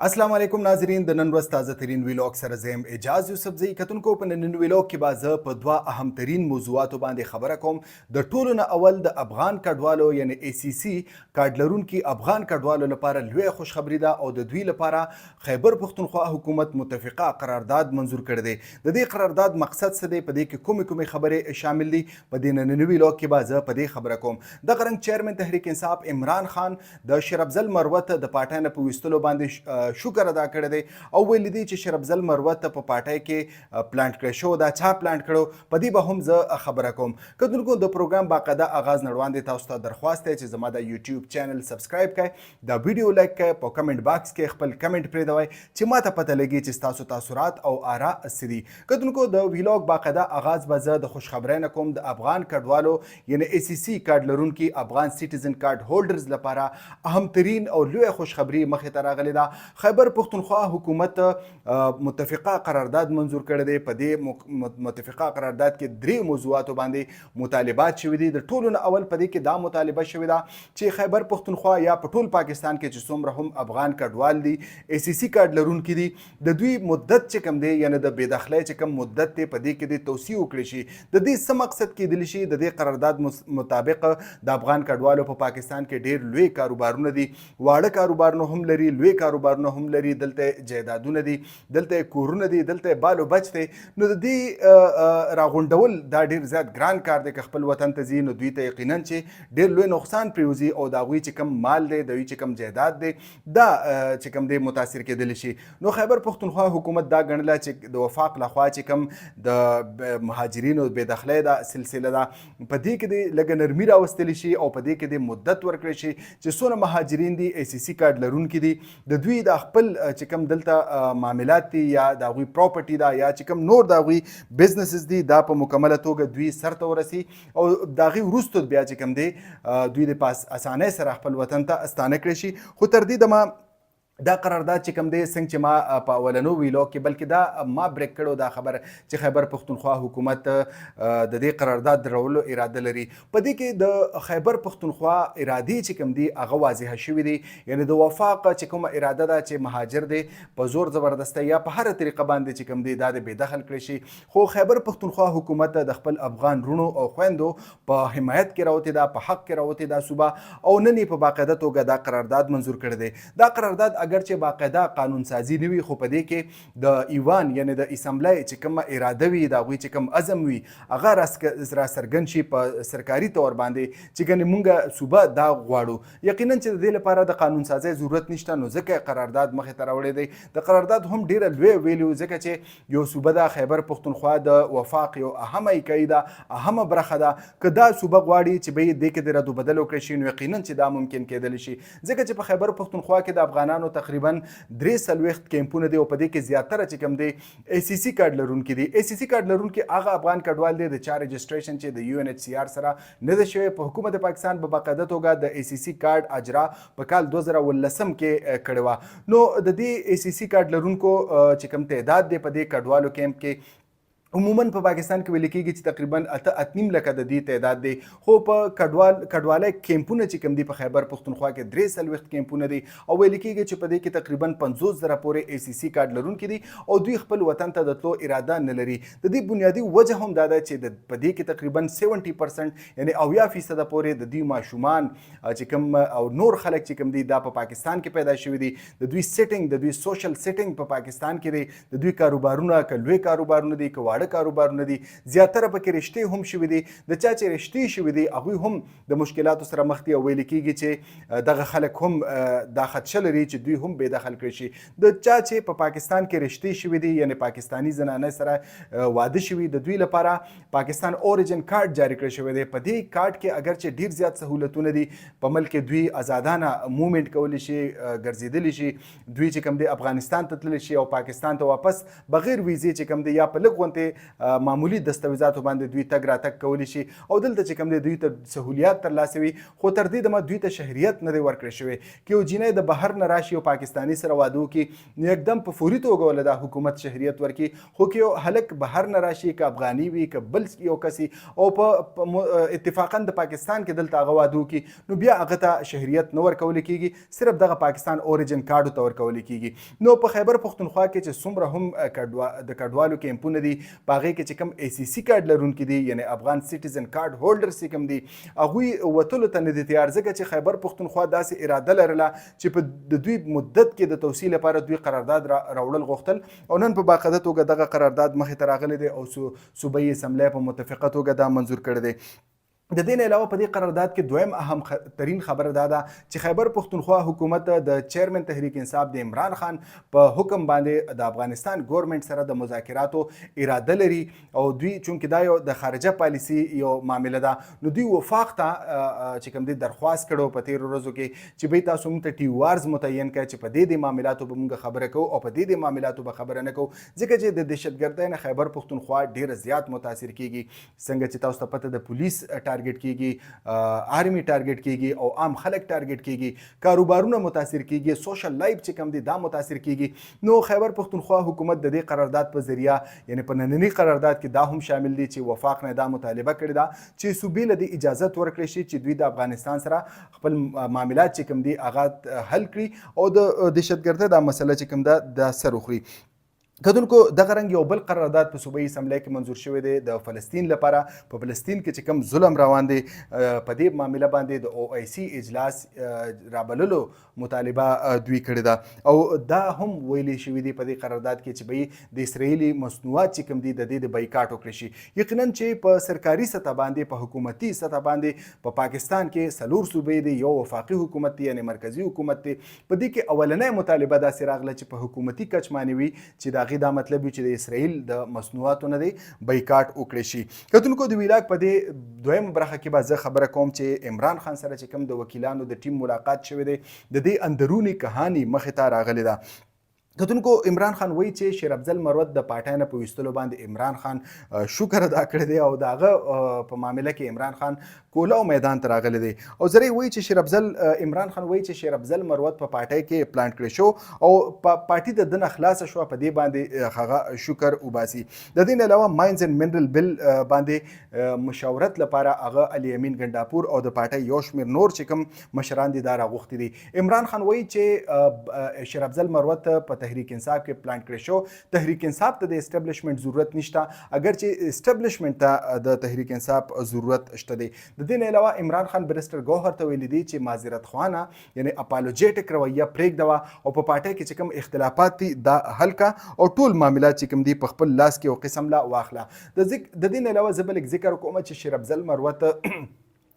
السلام علیکم ناظرین د نن ورځ تازه ترین ویلاګ سره زم اجاز یوسفزئی کتونکو په نن ویلاګ کې به زه په دوه اهم ترین موضوعاتو باندې خبره کوم د ټولو نه اول د افغان کډوالو یعنی ای سی سی کارډ لرونکي افغان کډوالو لپاره لوی خوشخبری ده او د دوی لپاره خیبر پښتونخوا حکومت متفقه قرارداد منظور کړی دی د دې قرارداد مقصد څه دی په دې کې کومې خبرې شامل دي په دې نن ویلاګ کې به زه په دې خبره کوم د غرنګ چیرمن تحریک انصاف عمران خان د شرفزل مروت د پارټۍ نه په ویستلو باندې شکر ادا کړی دی او ویلي دی چې شرفزل مروت په پارټۍ کې پلانټ کړی شو دا چا پلانټ کړو په دې به هم زه خبره کوم کتونکو د پروګرام باقاعده آغاز نه وړاندې تاسو ته درخواست دی چې زما د یوټیوب چینل سبسکرایب کړئ دا ویډیو لایک کړئ په کمنټ باکس کې خپل کمنټ پرېږدوئ چې ماته پته لګي چې ستاسو تاثرات او آرا څه دي کتونکو د ویلاګ باقاعده آغاز به زه د خوشخبرۍ نه کوم د افغان کډوالو یعنی ای سی سی کارډ لرونکي افغان سیټیزن کارډ هولډرز لپاره اهمترین او لوی خوشخبري مخې ته راغلې ده خیبر پښتونخوا حکومت متفقه قرارداد منظور کړی دی په دې متفقه قرارداد کې درې موضوعاتو باندې مطالبات شوي دي د ټولو نه اول په دې کې دا مطالبه شوې ده چې خیبر پښتونخوا یا په ټول پاکستان کې چې څومره هم افغان کډوال دي ای سی سی کارډ لرونکي دي د دوی مدت چې کوم دی یعنی د بېدخلۍ چې کوم مدت دی په دې کې د توسیع وکړي شي د دې څه مقصد کیدلی شي د دې قرارداد مطابق د افغان کډوالو په پاکستان کې ډېر لوی کاروبارونه دي واړه کاروبارونه هم لري لوی کاروبارونه هم لري دلته جایدادونه دي دلته کورونه دي دلته بالو بچ دی نو د دې راغونډول دا ډېر زیات ګران کار دی که خپل وطن ته ځي نو دوی ته یقینا چې ډېر لوی نقصان پرېوځي او د هغوی چې کوم مال دی د هغوی چې کوم جایداد دی دا چې کوم دی متاثر کېدلی شي نو خیبر پښتونخوا حکومت دا ګڼله چې د وفاق لخوا چې کوم د مهاجرینو بېدخلۍ دا سلسله ده په دې کې د لږه نرمي راوستلی شي او په دې کې د مدت ورکړی شي چې څونه مهاجرین دي ای سی سی کارډ لرونکي دي د دوی د خپل چې کوم دلته معاملات دي یا د هغوی پراپرټي ده یا چې کوم نور د هغوی بزنسز دي دا په مکمله توګه دوی سرته ورسي او د هغې وروسته بیا چې کوم دی دوی د پاس اسانۍ سره خپل وطن ته ستانه کړی شي خو تر دې دمه دا قرارداد چې کوم دی څنګه چې ما په اولنو ویلاګ کې بلکې دا ما بریک کړو دا خبره چې خیبر پښتونخوا حکومت د دې قرارداد درولو اراده لري په دې کې د خیبر پښتونخوا ارادې چې کوم دی هغه واضحه شوي دي یعنی د وفاق چې کومه اراده ده چې مهاجر دی په زور زبردستی یا په هره طریقه باندې چې کوم دی دا د بېدخل کړی شي خو خیبر پښتونخوا حکومت د خپل افغان رونو او خویندو په حمایت کې راوتې ده په حق کې راوتې ده صوبه او نن یې په باقاعده توګه دا قرارداد منظور کړی دی دا قرارداد اگر چې باقاعده قانون سازي نه وي خو په دې کې د ایوان یعنی د اسمبلی چې کومه اراده وي د هغوی چې کوم عزم وي هغه را څرګند شي په سرکاري طور باندې چې ګنې مونږ صوبه دا غواړو یقینا چې د دې لپاره د قانون سازۍ ضرورت نشته نو ځکه قرارداد مخې ته راوړی دی د قرارداد هم ډېره لوی ویلو ځکه چې یو صوبه ده خیبر پښتونخوا د وفاق یو اهمه اکایي ده اهمه برخه ده که دا صوبه غواړي چې به یې دې کې د ردو بدل وکړی شي نو یقینا چې دا ممکن کېدلی شي ځکه چې په خیبر پښتونخوا کې د افغانانو تقریبا 43 کیمپونه دي او په دې کې زیاتره چې کوم دی ای سی سی کارډ لرونکي دي ای سی سی کارډ لرونکي هغه افغان کډوال دی د چا رجسټریشن چې د یو ان ایچ سی آر سره نه ده شوی په حکومت پاکستان په باقاعده توګه د ای سی سی کارډ اجرا په کال 2019 کې کړې وه نو د دې ای سی سی کارډ لرونکو چې کوم تعداد دی په دې کډوالو کیمپ کې عموما په پاکستان کې ویل کېږي چې تقریبا 8.5 لکه د دې تعداد دی خو په کډوالۍ کیمپونه چې کوم دي په خیبر پښتونخوا کې 43 کیمپونه دي او ویل کېږي چې په دې کې تقریبا 50,000 پورې ای سی سی کارډ لرونکي دي او دوی خپل وطن ته د تلو اراده نه لري د دې بنیادي وجه هم دا ده چې په دې کې تقریبا 70% یعنی 80% پورې د دوی ماشومان چې کوم او نور خلک چې کوم دي دا په پاکستان کې پیدا شوي دي د دوی سیټینګ د دوی سوشل سیټینګ په پاکستان کې دی د دوی کاروبارونه که لوی کاروبارونه دي که کاروبارونه دي زیاتره پکې رشتې هم شوي دي د چا چې رشتې شوي دي هغوی هم د مشکلاتو سره مخ دي او ویل کېږي چې دغه خلک هم دا خدشه لري چې دوی هم بېدخل کړی شي د چا چې په پاکستان کې رشتې شوي دي یعنی پاکستاني زنانه سره واده شوي د دوی لپاره پاکستان اوریجن کارت جاری کړی شوی دی په دې کارت کې اگر چې ډېر زیات سهولتونه دي په ملک کې دوی ازادانه موومنټ کولی شي ګرځېدلی شي دوی چې کوم دی افغانستان ته تللی شي او پاکستان ته واپس بغیر ویزې چې کوم دی یا په لږ غونتې داسې معمولي دستاویزاتو باندې دوی تګ راتګ کولی شي او دلته چې کوم دی دوی ته سهولیات ترلاسه وي خو تر دې دمه دوی ته شهریت نه دی ورکړی شوی که یو جینۍ د بهر نه راشي او پاکستاني سره واده وکړي نو یکدم په فوري توګه ولې دا حکومت شهریت ورکړي خو که یو هلک بهر نه راشي که افغاني وي که بل یو کس او په اتفاقا د پاکستان کې دلته هغه واده وکړي نو بیا هغه ته شهریت نه ورکول کېږي صرف دغه پاکستان اوریجن کارډو ته ورکول کېږي نو په خیبر پښتونخوا کې چې څومره هم د کډوالو کیمپونه دي په هغې کې چې کوم ACC کارډ لرونکي دي یعنې افغان سټیزن کارډ هولډرز چې کوم دي هغوی وتلو ته نه دي تیار ځکه چې خیبر پښتونخوا داسې اراده لرله چې په د دوی مدت کې د توسیع لپاره دوی قرارداد راوړل غوښتل او نن په باقاعده توګه دغه قرارداد مخې ته راغلی دی او صوبایي اسمبلی په متفقه توګه دا منظور کړی دی د دې نه علاوه په دې قرارداد کې دویم اهم ترین خبره دا ده چې خیبر پښتونخوا حکومت د چیرمن تحریک انصاف د عمران خان په حکم باندې د افغانستان ګورنمنت سره د مذاکراتو اراده لري او دوی چونکې دا یو د خارجه پالیسي یو معامله ده نو دوی وفاق ته چې کوم دی درخواست کړو په تیرو ورځو کې چې به تاسو موږ ته ټیوارز متعین کړئ چې په دې معاملاتو به موږ خبره کوو او په دې معاملاتو به خبره نه کوو ځکه چې د دهشتګردۍ نه خیبر پښتونخوا ډېره زیات متاثر کیږي څنګه چې تاسو ته پته د پولیس ټارګټ کیږي آرمی ټارګټ کیږي او عام خلک ټارګټ کیږي کاروبارونه متاثر کیږي سوشل لایف چې کوم دی دا متاثر کیږي نو خیبر پښتونخوا حکومت د دې قرارداد په ذریعہ یعنی په نننی قرارداد کې دا هم شامل دي چې وفاق نه دا مطالبه کړې ده چې صوبې له دې اجازه ورکړي شي چې دوی د افغانستان سره خپل معاملات چې کوم دي هغه حل کړي او د دهشتګردۍ دا مسله چې کوم ده د سر وخوري کتونکو دغه رنګ یو بل قرارداد په صوبایي اسمبلی کې منظور شوی دی د فلسطین لپاره په فلسطین کې چې کوم ظلم روان دی په دې معامله باندې د OIC اجلاس رابللو مطالبه دوی کړې ده او دا هم ویلي شوي دي په دې قرارداد کې چې به د اسرائیلي مصنوعات چې کوم دي د دې د بایکاټ وکړي شي یقینا چې په سرکاري سطح باندې په حکومتي سطح باندې په پاکستان کې څلور صوبې دي یو وفاقي حکومت دی یعنې مرکزي حکومت دی په دې کې اولنۍ مطالبه داسې راغله چې په حکومتي کچ باندې وي چې د دا مطلب چې د اسرائیل د مصنوعاتو نه دی بایکاټ وکړي شي کتونکو د ویلاک په دې دویم برخه کې به زه خبره کوم چې عمران خان سره چې کوم د وکیلانو د ټیم ملاقات شوی دی د دې اندرونی کهانی مخې ته راغلی ده کتونکو عمران خان وایي چې شیر افضل مروت د پارټۍ نه په ویستلو باندې عمران خان شکر ادا کړی دی او د هغه په معامله کې عمران خان کولاو میدان ته راغلی دی او زری وایي چې شیر افضل عمران خان وایي چې شیر افضل مروت په پارټۍ کې پلانټ کړی شو او پارټي د دنه خلاص شو په دې باندې هغه شکر وباسي د دې علاوه ماینز اند منرل بل باندې مشاورت لپاره هغه علي امین ګنډاپور او د پارټۍ یو شمېر نور چې کوم مشران دي دا راغوښتي دي عمران خان وایي چې شیر افضل مروت په تحریک انصاف کې پلان کړی شو تحریک انصاف ته د اسټابلیشمنت ضرورت نشته اگر چې اسټابلیشمنت ته د تحریک انصاف ضرورت شته دی د دې نه علاوه عمران خان برسټر ګوهر ته ویلي دی چې معذرت خوانه یعنی اپالوجیټک رویه پرېږدوه او په پارټۍ کې چې کوم اختلافات دي دا حل کا او ټول معاملات چې کوم دي په خپل لاس کې او قسم لا واخله د دې نه علاوه زه بل ذکر کوم چې شیر افضل مروت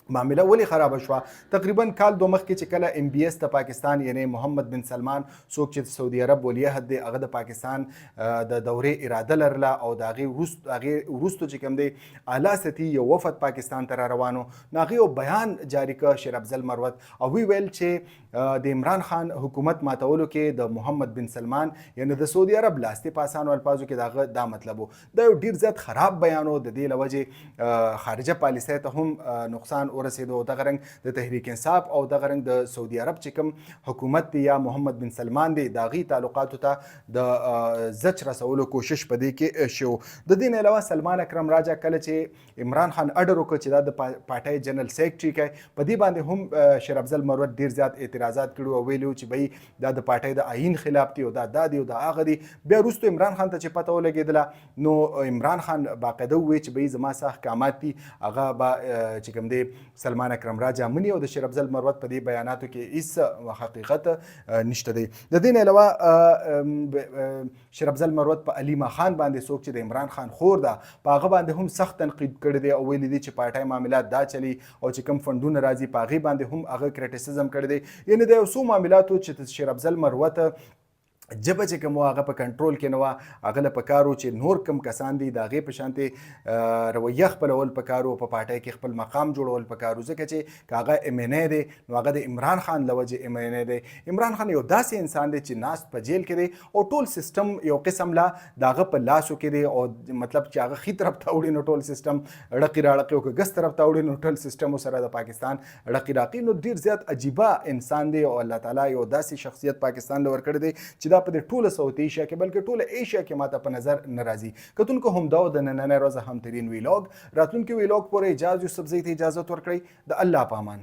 معامله ولې خراب شوه تقریبا کال دو مخکې چې کله MBS د پاکستان یعنی محمد بن سلمان څوک چې سعودي عرب ولی عهد دی هغه د پاکستان د دورې اراده لرله او د هغې وروستو چې کوم دی اعلی سطحي یو وفد پاکستان ته را روانو نو هغې یو بیان جاري کړ شیر افضل مروت او وی ویل چې د عمران خان حکومت ماتولو کې د محمد بن سلمان یعنی د سعودي عرب لاستې په اسانو الفاظو کې دغه دا مطلب و دا یو ډېر زیات خراب بیان و د دې له وجې خارجه پالیسۍ ته هم نقصان ورسېدو دغه رنګ د تحریک انصاف او دغه رنګ د سعودي عرب چې کوم حکومت دی یا محمد بن سلمان دی د هغې تعلقاتو ته د زچ رسولو کوشش په دې کې شو د دې نه علاوه سلمان اکرم راجا کله چې عمران خان اډر وکړ چې دا د پارټۍ جنرال سیکرټري کوي په دې باندې هم شیر افضل مروت ډېر زیات اعتراضات کړي او ویلي چې بهی دا د پارټۍ د آیین خلاف دی او دا دی او دا هغه دی بیا وروستو عمران خان ته چې پته ولګېدله نو عمران خان باقاعده ووایي چې بهی زما څه احکامات دي هغه به چې کوم دی سلمان اکرم راجا مني او د شیر افضل مروت په دې بیاناتو کې هیڅ حقیقت نشته دی د دې نه علاوه شیر افضل مروت په علي خان باندې څوک چې د عمران خان خور ده په هغه باندې هم سخت تنقید کړی دی او ویلي دي چې پارټۍ معاملات دا چلی او چې کوم فنډونه راځي په هغې باندې هم هغه کریټیسزم کړی دی یعنې د یو څو معاملاتو چې شیر افضل مروت جبه چې کوم هغه په کنټرول کې نه وه هغه له پکارو چې نور کم کسان دي د هغې په شانتې رویه خپلول پکارو په پارټۍ کې خپل مقام جوړول پکارو ځکه چې که هغه ام این ای دی نو هغه د عمران خان له وجې ام این ای دی. عمران خان یو داسې انسان دی چې ناست په جیل کې دی او ټول سیستم یو قسم لا د هغه په لاسو کې دی او مطلب چې هغه ښي طرف ته وړي نو ټول سیستم ړقې راړقې او که ګس طرف ته وړي نو ټول سیستم سره د پاکستان ړقې راقې. نو ډېر زیات عجیبه انسان دی او الله تعالی یو داسې شخصیت پاکستان له ورکړی دی چې دا په د ټوله سعودي ایشیا کې بلکې ټوله ایشیا کې ماته په نظر نه راځي. کتونکو همدا و د نننۍ ورځ اهم ترین ویلاګ. راتلونکي ویلاګ پورې اجاز یوسفزۍ ته اجازت ورکړئ. د الله په امان.